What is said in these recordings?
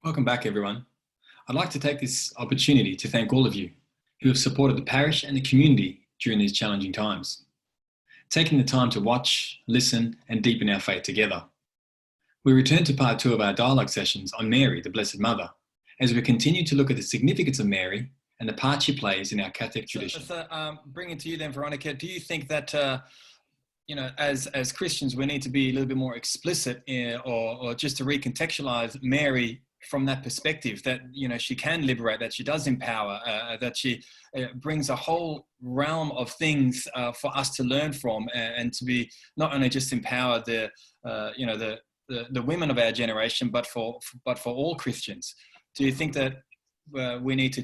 Welcome back, everyone. I'd like to take this opportunity to thank all of you who have supported the parish and the community during these challenging times, taking the time to watch, listen, and deepen our faith together. We return to part 2 of our dialogue sessions on Mary, the Blessed Mother, as we continue to look at the significance of Mary and the part she plays in our Catholic tradition. Bringing it to you then, Veronica, do you think that as Christians, we need to be a little bit more explicit or just to recontextualize Mary from that perspective, that, she can liberate, that she does empower, that she brings a whole realm of things for us to learn from, and to be not only just empower the women of our generation, but for all Christians. Do you think that we need to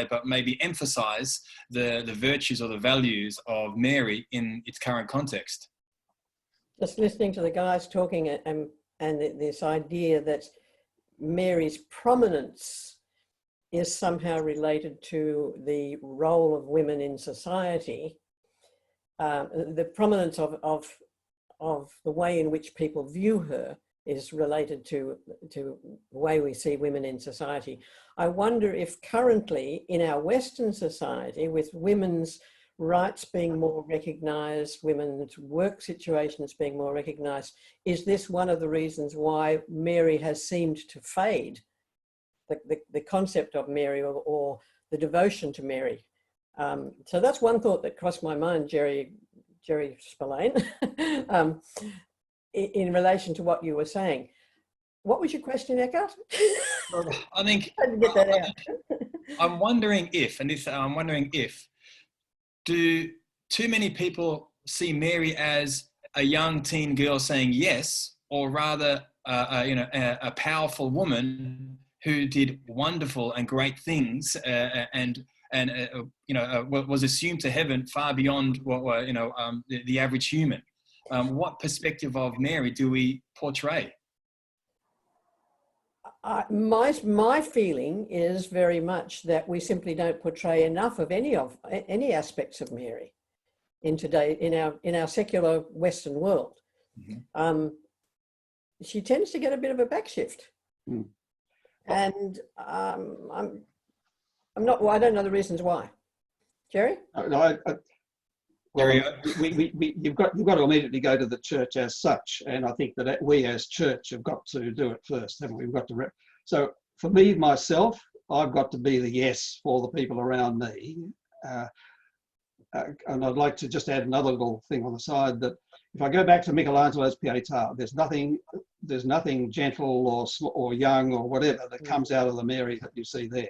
but maybe emphasize the virtues or the values of Mary in its current context? Just listening to the guys talking and this idea that Mary's prominence is somehow related to the role of women in society, the prominence of the way in which people view her is related to the way we see women in society. I wonder if currently in our Western society, with women's rights being more recognised, women's work situations being more recognised, is this one of the reasons why Mary has seemed to fade, the concept of Mary or the devotion to Mary? So that's one thought that crossed my mind, Jerry Spillane, in relation to what you were saying. What was your question, Eckhart? Well, I think I had to get that out. I'm wondering if do too many people see Mary as a young teen girl saying yes, or rather, a powerful woman who did wonderful and great things, and was assumed to heaven far beyond the average human. What perspective of Mary do we portray? My feeling is very much that we simply don't portray enough of any aspects of Mary in our secular Western world. Mm-hmm. She tends to get a bit of a backshift, and I don't know the reasons why. Jerry? You've got to immediately go to the church as such, and I think that we as church have got to do it first, haven't we? We've got to. So for me, myself, I've got to be the yes for the people around me, and I'd like to just add another little thing on the side, that if I go back to Michelangelo's Pietà, there's nothing gentle or young or whatever that comes out of the Mary that you see there.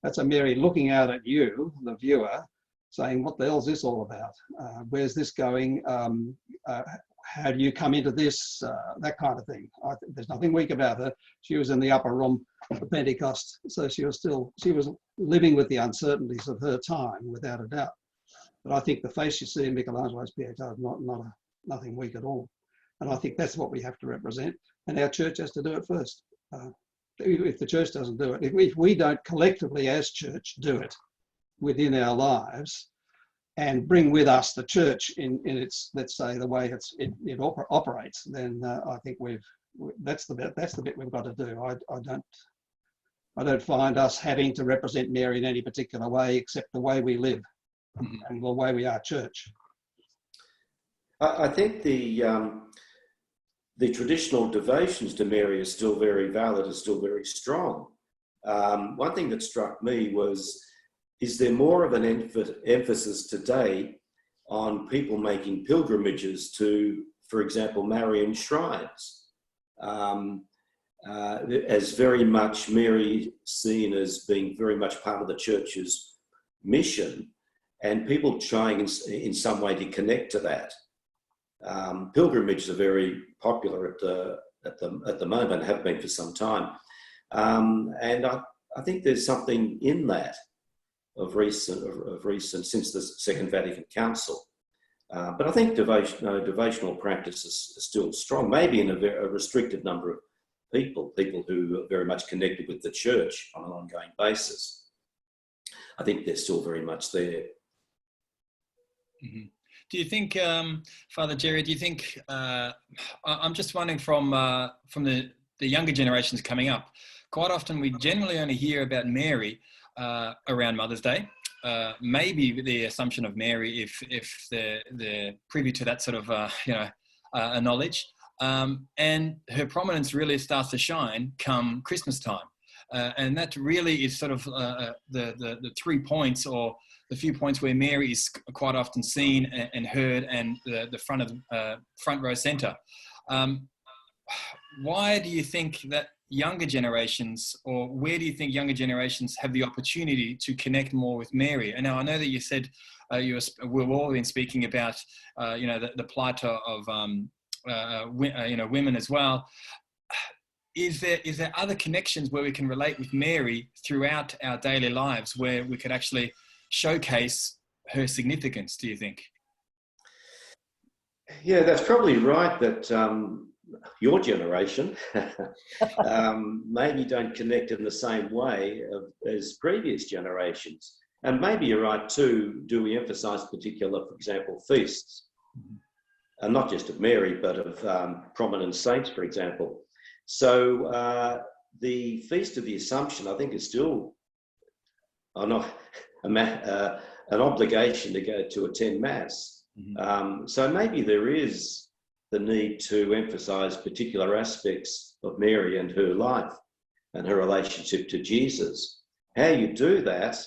That's a Mary looking out at you, the viewer, saying, what the hell is this all about? Where's this going? How do you come into this? That kind of thing. There's nothing weak about her. She was in the upper room for Pentecost, so she was living with the uncertainties of her time, without a doubt. But I think the face you see in Michelangelo's Pietà is nothing weak at all. And I think that's what we have to represent. And our church has to do it first. If the church doesn't do it, if we don't collectively as church do it within our lives, and bring with us the church in its, let's say, the way it operates, then I think that's the bit we've got to do. I don't find us having to represent Mary in any particular way, except the way we live and the way we are church. I think the traditional devotions to Mary are still very valid, are still very strong. One thing that struck me was, is there more of an emphasis today on people making pilgrimages to, for example, Marian shrines, as very much Mary seen as being very much part of the church's mission, and people trying in some way to connect to that. Pilgrimages are very popular at the moment, have been for some time, and I think there's something in that of recent since the Second Vatican Council. But I think devotional practice is still strong, maybe in a restricted number of people who are very much connected with the church on an ongoing basis. I think they're still very much there. Mm-hmm. Do you think, Father Jerry, I'm just wondering from the the younger generations coming up, quite often we generally only hear about Mary around Mother's Day. Maybe the Assumption of Mary, if they're privy to that sort of knowledge, and her prominence really starts to shine come Christmas time, and that really is sort of the 3 points, or the few points where Mary is quite often seen and heard, and the front row centre. Why do you think that younger generations, or where do you think younger generations have the opportunity to connect more with Mary? And now I know that you said we've all been speaking about the plight of women as well. Is there other connections where we can relate with Mary throughout our daily lives, where we could actually showcase her significance, do you think? Yeah, that's probably right, that your generation maybe don't connect in the same way as previous generations. And maybe you're right too, do we emphasise particular, for example, feasts? And not just of Mary, but of prominent saints, for example. So the Feast of the Assumption, I think, is still an obligation to go to attend Mass. So maybe there is the need to emphasise particular aspects of Mary and her life and her relationship to Jesus. How you do that,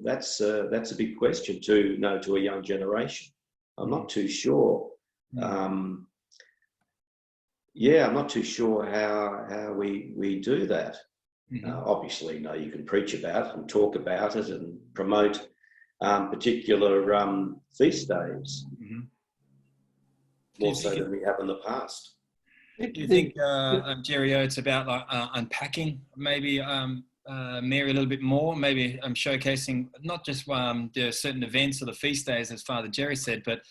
that's a big question to a young generation. I'm not too sure. I'm not too sure how we do that. Obviously, you can preach about it and talk about it and promote particular feast days, more so than we have in the past. Do you think, Jerry, it's about unpacking maybe Mary a little bit more, maybe showcasing not just the certain events or the feast days, as Father Jerry said, but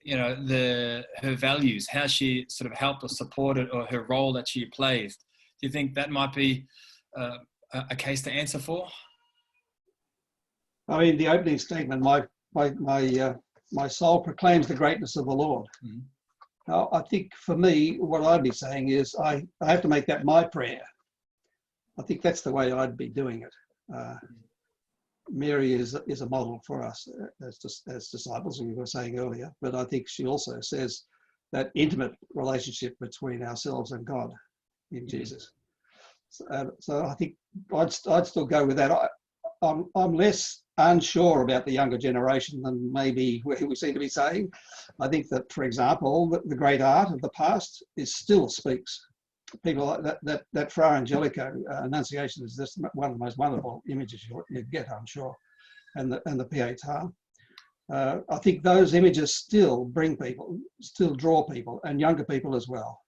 her values, how she sort of helped or supported, or her role that she plays? Do you think that might be a case to answer for? I mean, the opening statement, my soul proclaims the greatness of the Lord. Now, I think for me, what I'd be saying is I have to make that my prayer. I think that's the way I'd be doing it. Mary is a model for us as disciples, as we were saying earlier, but I think she also says that intimate relationship between ourselves and God in Jesus. So I think I'd still go with that. I'm less unsure about the younger generation than maybe we seem to be saying. I think that, for example, the great art of the past still speaks. People like that Fra Angelico Annunciation is just one of the most wonderful images you get, I'm sure, and the Pietà. I think those images still bring people, still draw people, and younger people as well.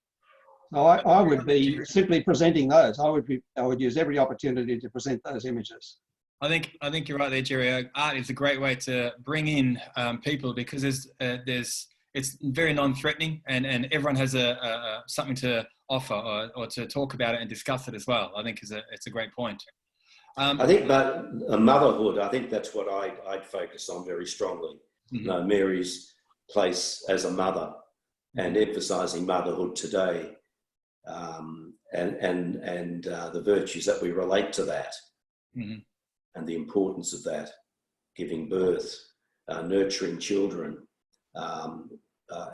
So I would be simply presenting those. I would use every opportunity to present those images. I think you're right there, Jerry. Art is a great way to bring in people, because it's very non-threatening, and everyone has something to offer or to talk about it and discuss it as well. I think it's a great point. I think that motherhood, I think that's what I'd focus on very strongly. Mary's place as a mother, and emphasising motherhood today, and the virtues that we relate to that. And the importance of that, giving birth, nurturing children,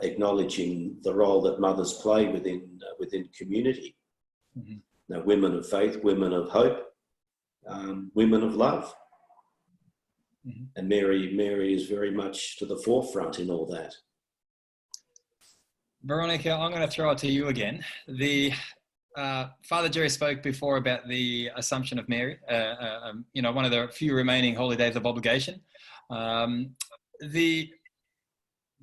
acknowledging the role that mothers play within community. Women of faith, women of hope, women of love. And Mary is very much to the forefront in all that. Veronica, I'm going to throw it to you again. Father Jerry spoke before about the Assumption of Mary, one of the few remaining holy days of obligation.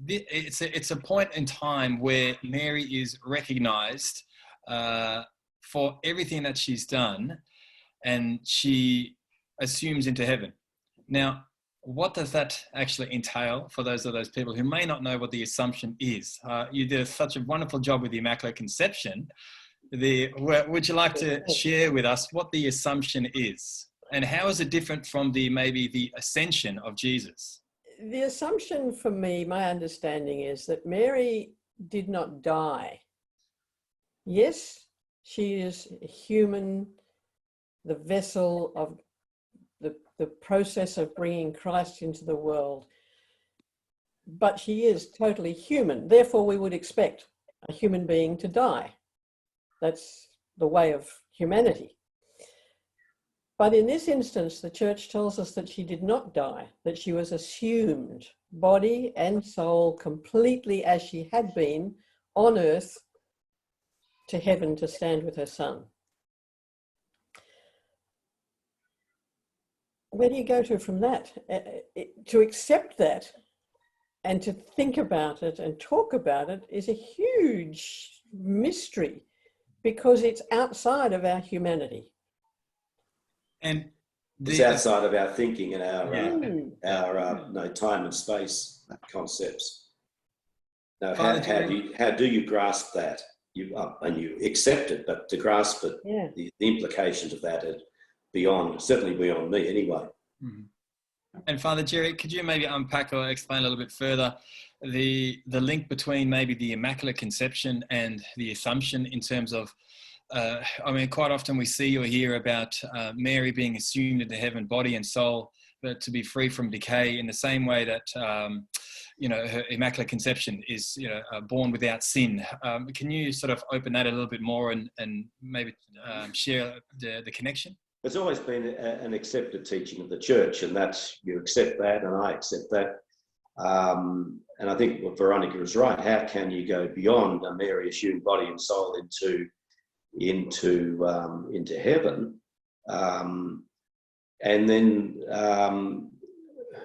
It's a point in time where Mary is recognized for everything that she's done, and she assumes into heaven. Now, what does that actually entail for those people who may not know what the Assumption is? You did such a wonderful job with the Immaculate Conception. Would you like to share with us what the Assumption is, and how is it different from maybe the Ascension of Jesus? The Assumption, for me, my understanding is that Mary did not die. Yes, She is human, the vessel of the process of bringing Christ into the world. But she is totally human. Therefore, we would expect a human being to die. That's the way of humanity. But in this instance, the church tells us that she did not die, that she was assumed, body and soul, completely as she had been on earth, to heaven to stand with her Son. Where do you go to from that? To accept that and to think about it and talk about it is a huge mystery, because it's outside of our humanity. And it's outside of our thinking and our time and space concepts. Now, how do you grasp that? And you accept it, but to grasp it, the implications of that are certainly beyond me anyway. Mm-hmm. And Father Jerry, could you maybe unpack or explain a little bit further the link between maybe the Immaculate Conception and the Assumption in terms of, quite often we see or hear about Mary being assumed into heaven, body and soul, but to be free from decay, in the same way that, her Immaculate Conception is, born without sin. Can you sort of open that a little bit more and maybe share the connection? It's always been an accepted teaching of the church, and that's, you accept that, and I accept that. And I think what Veronica is right. How can you go beyond a Mary assumed body and soul into heaven? And then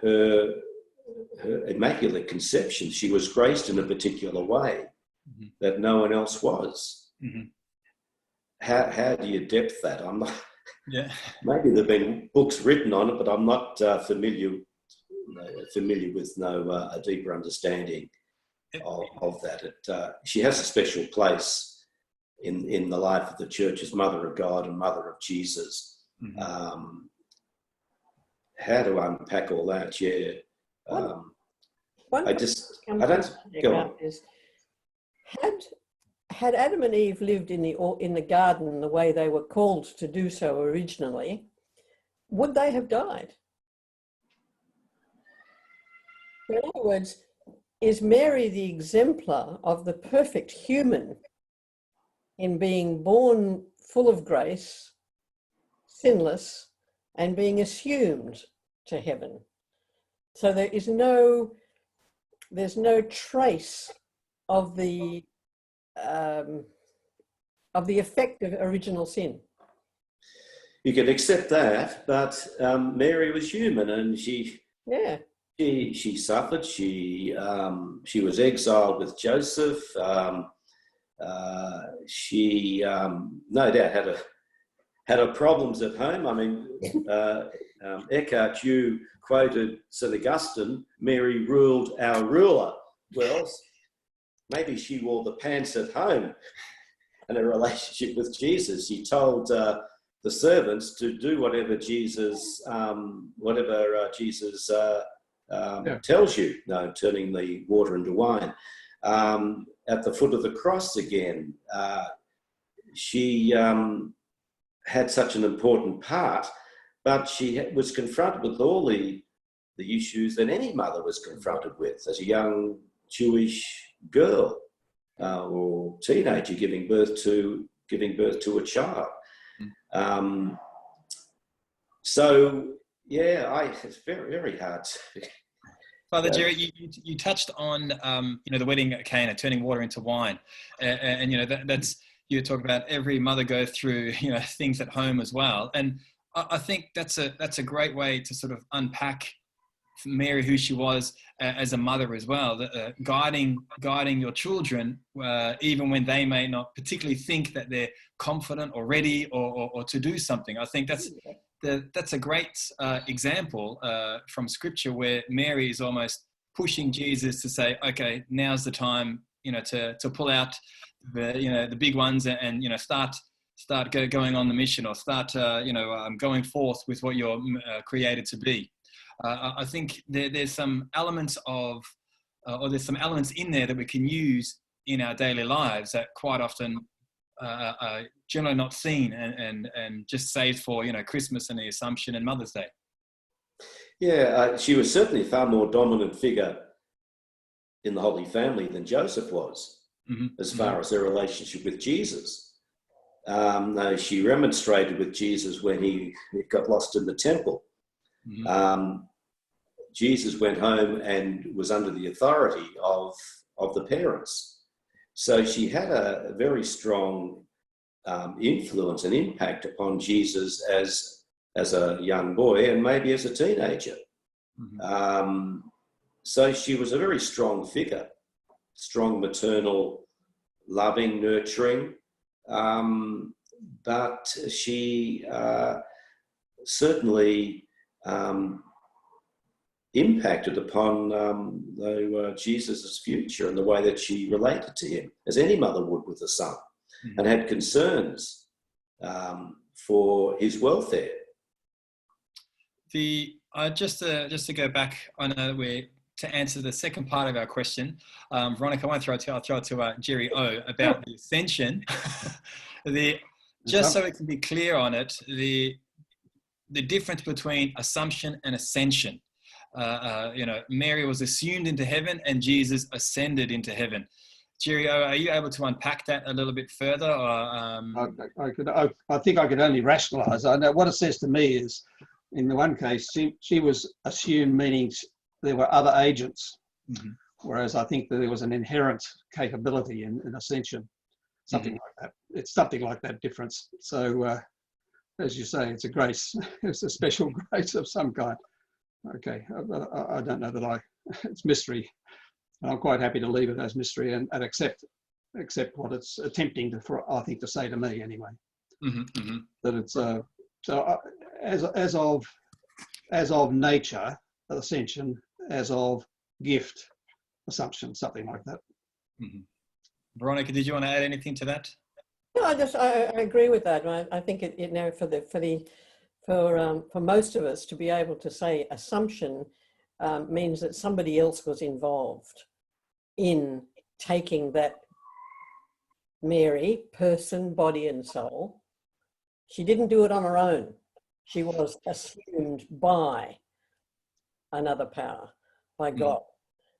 her Immaculate Conception, she was graced in a particular way that no one else was. Mm-hmm. How do you depth that? I'm not. Yeah. Maybe there've been books written on it, but I'm not familiar with a deeper understanding of that. She has a special place in the life of the church as Mother of God and Mother of Jesus. Mm-hmm. How to unpack all that? Yeah. I don't go on. Had Adam and Eve lived in the garden the way they were called to do so originally, would they have died? In other words, is Mary the exemplar of the perfect human in being born full of grace, sinless, and being assumed to heaven? So there's no trace of the effect of original sin. You can accept that, but Mary was human, and she suffered. She was exiled with Joseph. She no doubt had her problems at home. I mean, Eckhart, you quoted St. Augustine, Mary ruled our ruler. Well, maybe she wore the pants at home in a relationship with Jesus. She told the servants to do whatever Jesus tells you, turning the water into wine. At the foot of the cross again, she had such an important part, but she was confronted with all the issues that any mother was confronted with as a young Jewish girl or teenager giving birth to a child. It's very, very hard. Father Jerry, you touched on the wedding at Cana, turning water into wine, and that's, you talk about every mother goes through things at home as well, and I think that's a great way to sort of unpack Mary, who she was as a mother as well, guiding your children even when they may not particularly think that they're confident or ready or to do something. I think that's a great example from Scripture where Mary is almost pushing Jesus to say, okay, now's the time, to pull out the big ones and start going on the mission, or start going forth with what you're created to be. I think there's some elements there's some elements in there that we can use in our daily lives that quite often generally not seen and just saved for, Christmas and the Assumption and Mother's Day. Yeah, she was certainly a far more dominant figure in the Holy Family than Joseph was, as far as their relationship with Jesus. She remonstrated with Jesus when he got lost in the temple. Jesus went home and was under the authority of the parents. So she had a very strong influence and impact upon Jesus as a young boy and maybe as a teenager. So she was a very strong figure, strong, maternal, loving, nurturing, but she certainly impacted upon Jesus' future and the way that she related to him, as any mother would with a son, and had concerns for his welfare. Just to go back, I know to answer the second part of our question, Veronica, I won't throw it to you, I'll throw it to Jerry O about the Ascension. Just so we can be clear on it, the difference between Assumption and Ascension. Mary was assumed into heaven and Jesus ascended into heaven. Jerry O, are you able to unpack that a little bit further? Or, I think I could only rationalise. I know what it says to me is, in the one case, she was assumed, meaning there were other agents, whereas I think that there was an inherent capability in ascension, something like that. It's something like that difference. So, as you say, it's a grace. It's a special grace of some kind. Okay, I don't know that it's mystery. I'm quite happy to leave it as mystery and accept what it's attempting to say to me anyway. That it's so as of nature, ascension, as of gift, assumption, something like that. Veronica, did you want to add anything to that? No, I agree with that. I think for most of us to be able to say assumption means that somebody else was involved in taking that Mary, person, body and soul. She didn't do it on her own. She was assumed by another power, by God.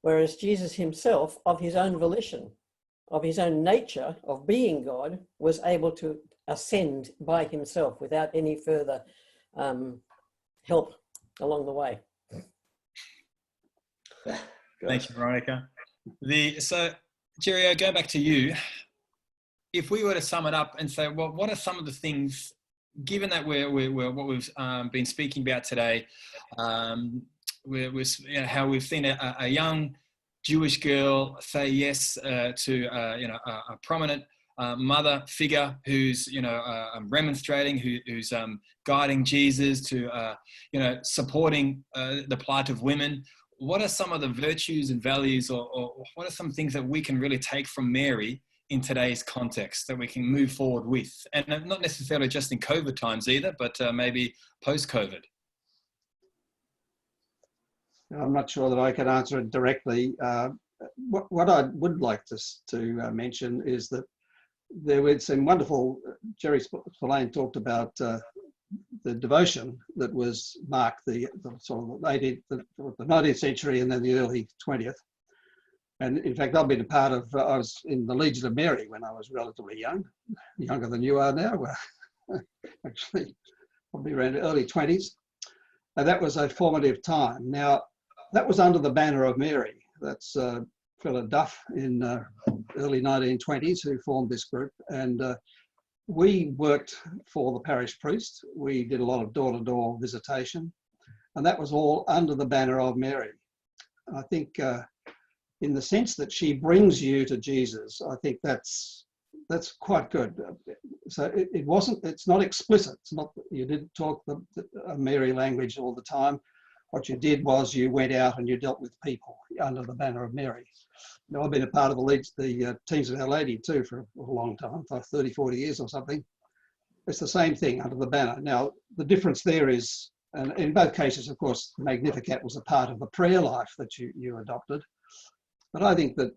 Whereas Jesus himself, of his own volition, of his own nature, of being God, was able to ascend by himself without any further help along the way. Thank you, Veronica. So, Jerry, I'll go back to you. If we were to sum it up and say, well, what are some of the things, given that we're what we've been speaking about today, how we've seen a young Jewish girl say yes to a prominent mother figure who's remonstrating, who's guiding Jesus to supporting the plight of women. What are some of the virtues and values, or what are some things that we can really take from Mary in today's context that we can move forward with? And not necessarily just in COVID times either, but maybe post-COVID. I'm not sure that I can answer it directly. What I would like to mention is that there was some wonderful, Jerry Spillane talked about the devotion that was marked the sort of the 19th century and then the early 20th. And in fact, I've been a part of, I was in the Legion of Mary when I was relatively young, younger than you are now, actually probably around the early 20s. And that was a formative time. Now, that was under the banner of Mary. That's Philip Duff in early 1920s who formed this group. And we worked for the parish priest. We did a lot of door-to-door visitation. And that was all under the banner of Mary. I think in the sense that she brings you to Jesus, I think that's quite good. So it's not explicit. It's not, you didn't talk the Mary language all the time. What you did was you went out and you dealt with people under the banner of Mary. Now, I've been a part of the Teams of Our Lady too for a long time, for 30, 40 years or something. It's the same thing under the banner. Now, the difference there is, and in both cases, of course, Magnificat was a part of the prayer life that you adopted. But I think that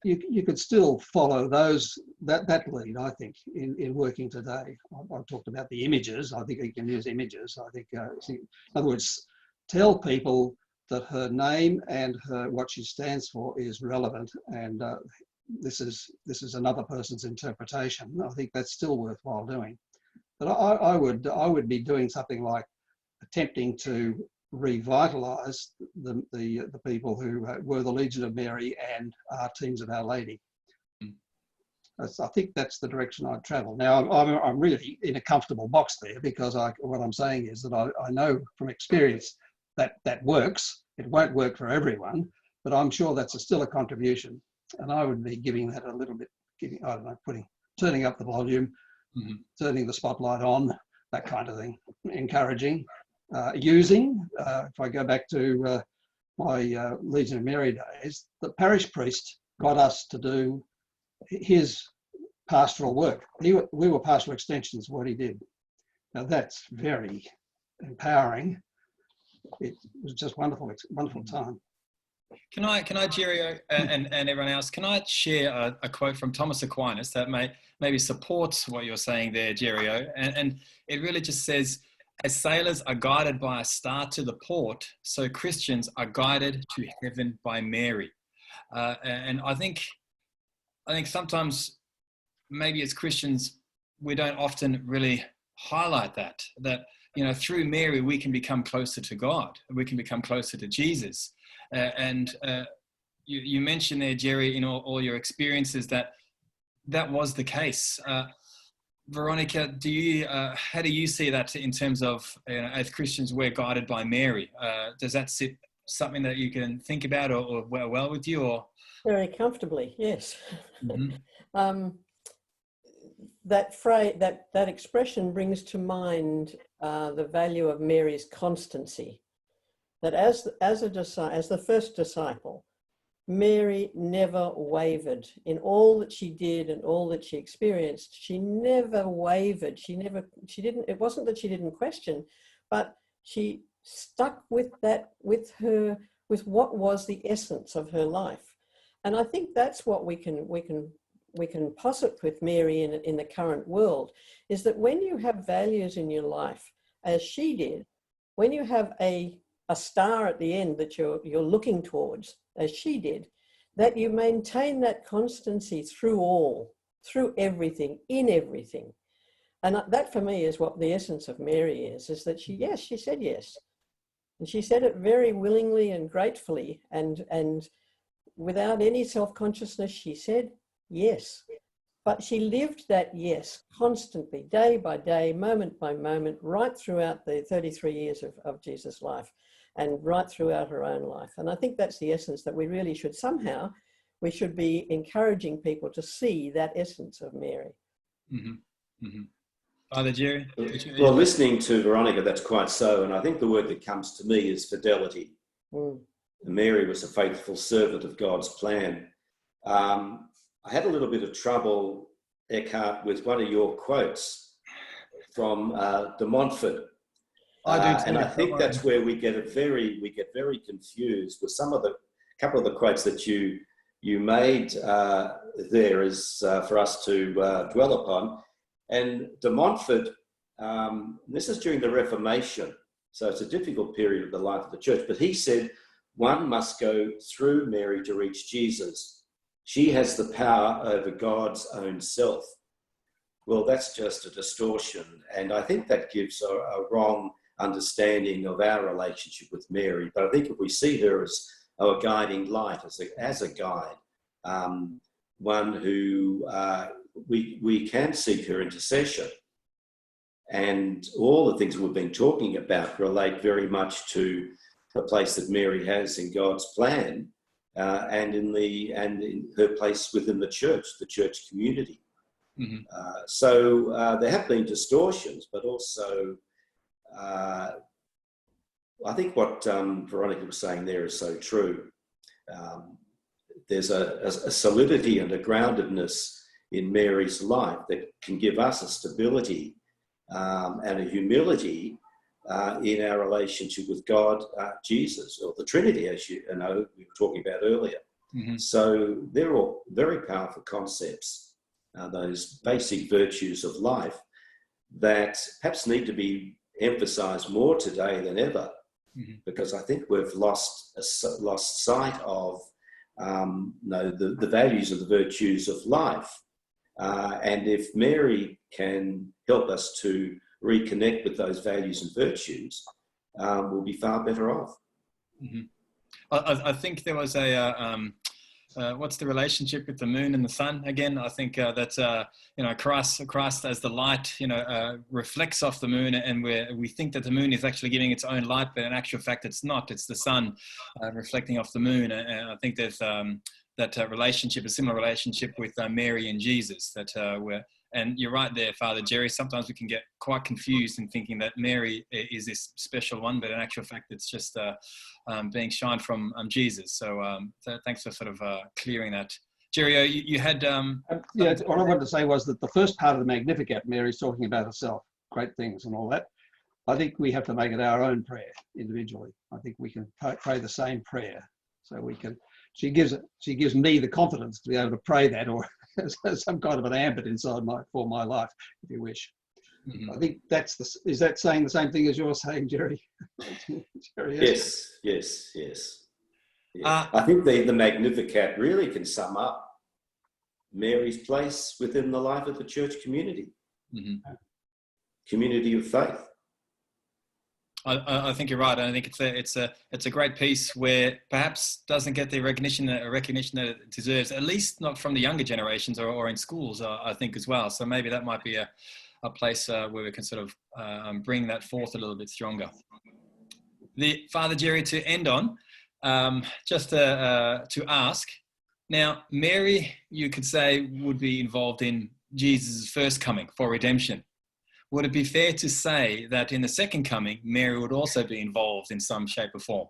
you could still follow that lead, I think, in working today. I talked about the images. I think you can use images. I think, in other words, tell people that her name and what she stands for is relevant, and this is another person's interpretation. I think that's still worthwhile doing. But I would be doing something like attempting to revitalise the people who were the Legion of Mary and are Teams of Our Lady. I think that's the direction I'd travel. Now, I'm really in a comfortable box there, because what I'm saying is that I know from experience that works. It won't work for everyone, but I'm sure that's still a contribution. And I would be giving that a little bit, I don't know, turning up the volume, turning the spotlight on, that kind of thing, encouraging. Using, if I go back to my Legion of Mary days, the parish priest got us to do his pastoral work. We were pastoral extensions of what he did. Now that's very empowering. It was just wonderful time. Can I, Jerry, and everyone else, can I share a quote from Thomas Aquinas that maybe supports what you're saying there, Jerry? And it really just says, as sailors are guided by a star to the port, so Christians are guided to heaven by Mary. And I think sometimes maybe as Christians, we don't often really highlight that, you know, through Mary, we can become closer to God. We can become closer to Jesus. You mentioned there, Jerry, in all your experiences that was the case. Veronica, how do you see that in terms of, you know, as Christians, we're guided by Mary? Does that sit something that you can think about or well with you? Or very comfortably, yes. Mm-hmm. That phrase, that expression brings to mind the value of Mary's constancy. That as the first disciple, Mary never wavered in all that she did and all that she experienced. She never wavered. She didn't. It wasn't that she didn't question, but she stuck with what was the essence of her life. And I think that's what we can posit with Mary in the current world, is that when you have values in your life, as she did, when you have a star at the end that you're looking towards, as she did, that you maintain that constancy through everything, in everything. And that for me is what the essence of Mary is that she said yes. And she said it very willingly and gratefully, and without any self-consciousness, she said yes. But she lived that yes constantly, day by day, moment by moment, right throughout the 33 years of Jesus' life, and right throughout her own life. And I think that's the essence that we really should we should be encouraging people to see that essence of Mary. Mm-hmm. Mm-hmm. Father Jerry? Well, listening to Veronica, that's quite so. And I think the word that comes to me is fidelity. Mary was a faithful servant of God's plan. I had a little bit of trouble, Eckhart, with one of your quotes from de Montfort. And I think that's where we get very confused with couple of the quotes that you made there is for us to dwell upon. And de Montfort, this is during the Reformation, so it's a difficult period of the life of the church, but he said, one must go through Mary to reach Jesus. She has the power over God's own self. Well, that's just a distortion. And I think that gives a wrong understanding of our relationship with Mary. But I think if we see her as our guiding light, as a guide, one who we can seek her intercession. And all the things we've been talking about relate very much to the place that Mary has in God's plan, and in her place within the church community. Mm-hmm. So there have been distortions, but also I think what Veronica was saying there is so true. There's a solidity and a groundedness in Mary's life that can give us a stability and a humility in our relationship with God, Jesus, or the Trinity, as you know, we were talking about earlier. So they're all very powerful concepts, those basic virtues of life that perhaps need to be emphasized more today than ever, because I think we've lost sight of the values of the virtues of life. And if Mary can help us to reconnect with those values and virtues, we'll be far better off. I think there was what's the relationship with the moon and the sun again? I think that Christ as the light, reflects off the moon, and we think that the moon is actually giving its own light, but in actual fact, it's not. It's the sun reflecting off the moon, and I think there's that relationship, a similar relationship with Mary and Jesus. And you're right there, Father Jerry. Sometimes we can get quite confused in thinking that Mary is this special one, but in actual fact, it's just being shined from Jesus. So thanks for sort of clearing that. Jerry, you had... what I wanted to say was that the first part of the Magnificat, Mary's talking about herself, great things and all that. I think we have to make it our own prayer individually. I think we can pray the same prayer. So we can... She gives me the confidence to be able to pray that, or some kind of an ambit inside for my life, if you wish. I think is that saying the same thing as you're saying, Jerry? Jerry, yes. I think the Magnificat really can sum up Mary's place within the life of the church community, community of faith. I think you're right. I think it's a great piece where perhaps doesn't get the recognition that it deserves, at least not from the younger generations or in schools, I think as well. So maybe that might be a place where we can sort of bring that forth a little bit stronger. Father Jerry, to end on, just to ask, now Mary, you could say, would be involved in Jesus' first coming for redemption. Would it be fair to say that in the second coming, Mary would also be involved in some shape or form?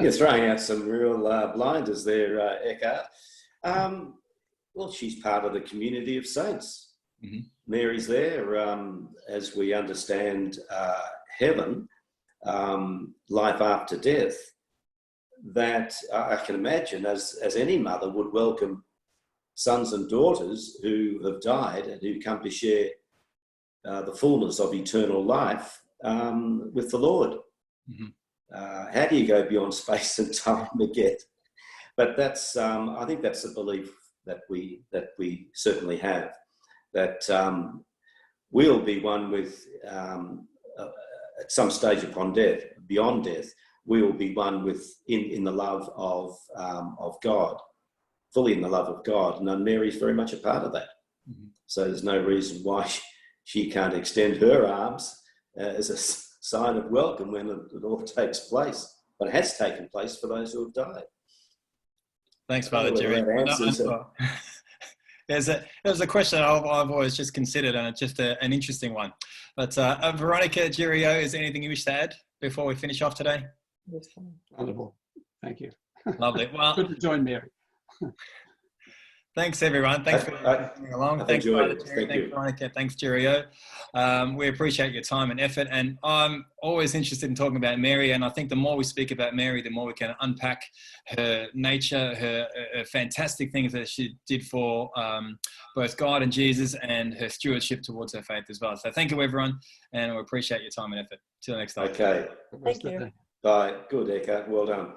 You're throwing out some real blinders there, Eckhart. Well, she's part of the community of saints. Mary's there, as we understand heaven, life after death, that I can imagine as any mother would welcome sons and daughters who have died and who come to share the fullness of eternal life with the Lord. How do you go beyond space and time again? But that's I think that's a belief that we certainly have, that we'll be one with at some stage upon death, beyond death, we will be one with in the love of God. Fully in the love of God, and Mary's very much a part of that. So there's no reason why she can't extend her arms as a sign of welcome when it all takes place, but it has taken place for those who have died. Thanks, Father Jerry. There's a question I've always just considered, and it's just an interesting one. But Veronica, Jerry, is there anything you wish to add before we finish off today? Wonderful. Thank you. Lovely. Well, good to join Mary. Thanks, everyone. Thanks for coming along. Thanks, Father Jerry. Thanks, Veronica. Thanks, Jerry. We appreciate your time and effort. And I'm always interested in talking about Mary. And I think the more we speak about Mary, the more we can unpack her nature, her fantastic things that she did for both God and Jesus, and her stewardship towards her faith as well. So thank you, everyone. And we appreciate your time and effort. Till next time. Okay. Thank you. Bye. Good, Eckhart. Well done.